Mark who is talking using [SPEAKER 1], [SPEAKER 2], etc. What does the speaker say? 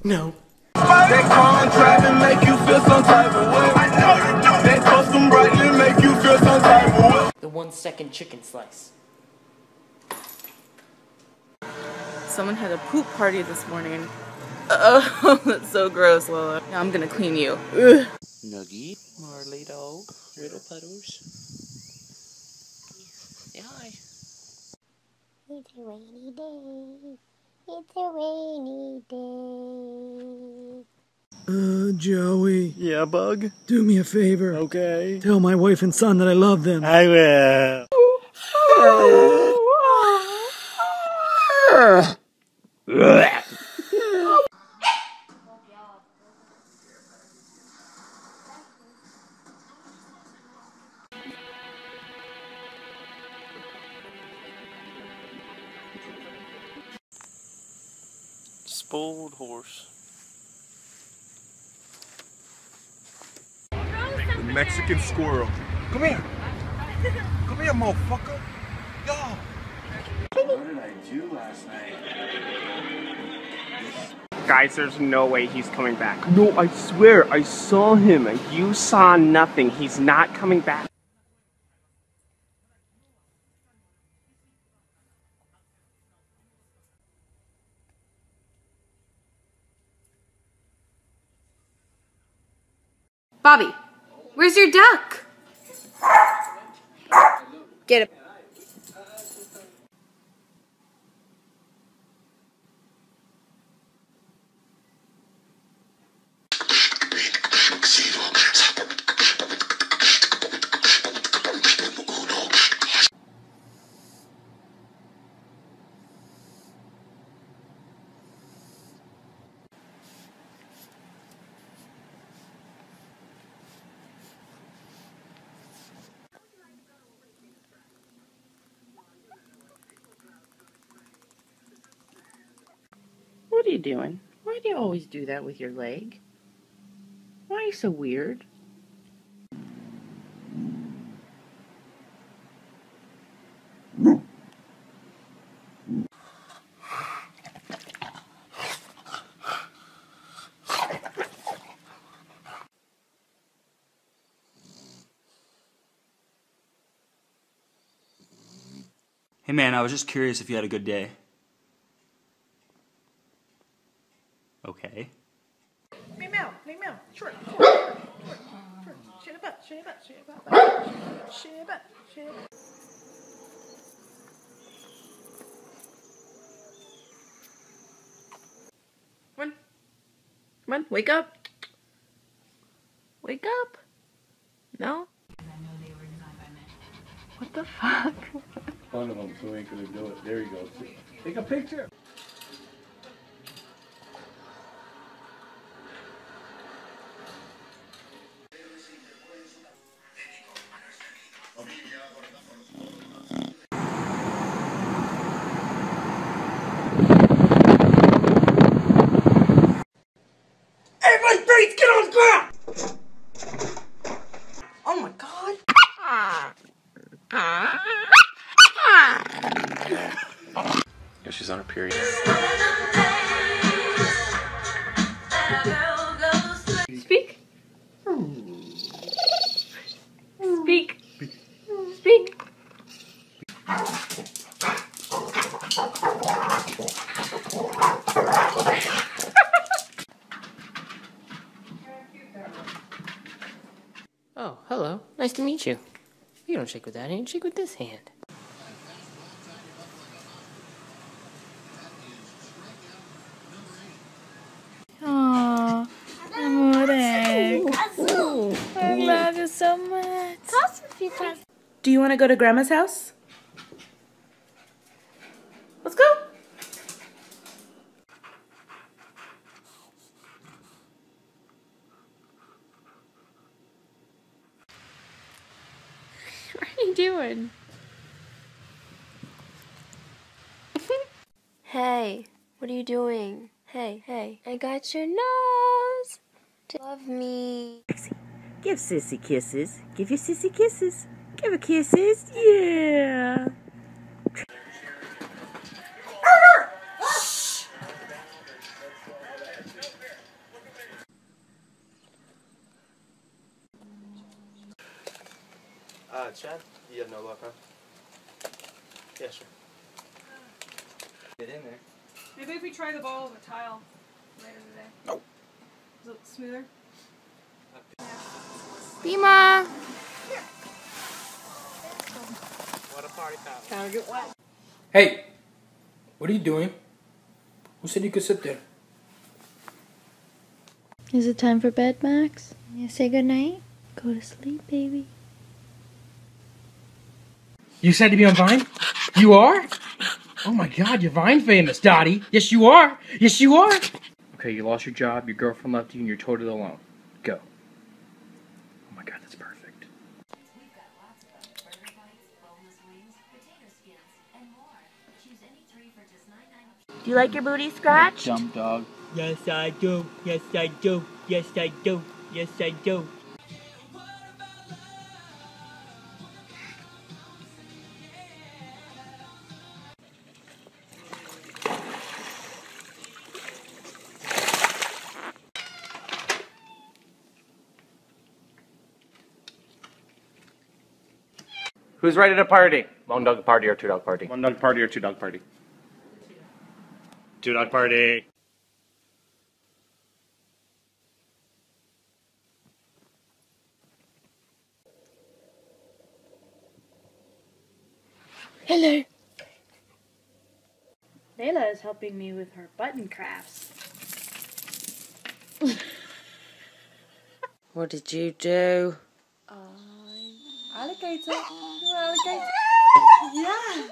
[SPEAKER 1] No.
[SPEAKER 2] They contract and make you feel some type of way. I know you do. They custom bright and make you feel some type of way.
[SPEAKER 1] The 1 second chicken slice.
[SPEAKER 3] Someone had a poop party this morning. Oh, that's so gross, Lola. Now I'm gonna clean you. Ugh.
[SPEAKER 1] Nuggy, Marlito, little puddles. Say hi.
[SPEAKER 4] It's a rainy day. It's a rainy day.
[SPEAKER 5] Joey.
[SPEAKER 6] Yeah, Bug?
[SPEAKER 5] Do me a favor.
[SPEAKER 6] Okay.
[SPEAKER 5] Tell my wife and son that I love them.
[SPEAKER 6] I will. Spoiled horse.
[SPEAKER 2] The Mexican squirrel. Come here. Come here, motherfucker. Yo. What did I do last night?
[SPEAKER 7] Guys, there's no way he's coming back. No, I swear, I saw him. You saw nothing. He's not coming back.
[SPEAKER 3] Bobby, where's your duck? Get it.
[SPEAKER 1] What are you doing? Why do you always do that with your leg? Why are you so weird?
[SPEAKER 8] Hey man, I was just curious if you had a good day. Okay.
[SPEAKER 9] Meow, meow, meow, short, short, short, short, shit about, shit about, shit about, shit about, shit about.
[SPEAKER 3] Come on. Come on, wake up. Wake up. No? What the fuck?
[SPEAKER 6] One of them, so we ain't gonna do it. There you go. Take a picture.
[SPEAKER 9] Everybody freeze, get on the ground! Oh my god.
[SPEAKER 8] Yeah, she's on her period.
[SPEAKER 3] Speak. Speak. Speak.
[SPEAKER 1] Oh, hello. Nice to meet you. You don't shake with that hand, shake with this hand.
[SPEAKER 3] Aww, amore. I love you so much. Do you want to go to Grandma's house? Let's go. What are you doing?
[SPEAKER 4] Hey, what are you doing? Hey, hey, I got your nose. Love me.
[SPEAKER 10] Give Sissy kisses. Give your Sissy kisses. Give her kisses. Yeah.
[SPEAKER 7] Chad, you have no luck, huh? Yeah, sure. Get in there.
[SPEAKER 9] Maybe if we try the ball of a tile later today.
[SPEAKER 7] No.
[SPEAKER 9] Does it look smoother?
[SPEAKER 3] Bima!
[SPEAKER 7] What a party foul.
[SPEAKER 9] Gotta get wet.
[SPEAKER 11] Hey, what are you doing? Who said you could sit there?
[SPEAKER 4] Is it time for bed, Max? You say goodnight? Go to sleep, baby.
[SPEAKER 11] You excited to be on Vine? You are? Oh my god, you're Vine famous, Dottie. Yes, you are. Yes, you are. Okay, you lost your job, your girlfriend left you, and you're totally alone. Go. Oh my god, that's perfect.
[SPEAKER 10] Do you like your booty scratched?
[SPEAKER 8] Dumb dog.
[SPEAKER 11] Yes, I do. Yes, I do. Yes, I do. Yes, I do.
[SPEAKER 7] Who's ready to party? One dog party or two dog party?
[SPEAKER 6] One dog party or two dog party? Two dog party.
[SPEAKER 4] Hello.
[SPEAKER 9] Layla is helping me with her button crafts.
[SPEAKER 3] What did you do?
[SPEAKER 9] Alligator. Alligator. Yeah.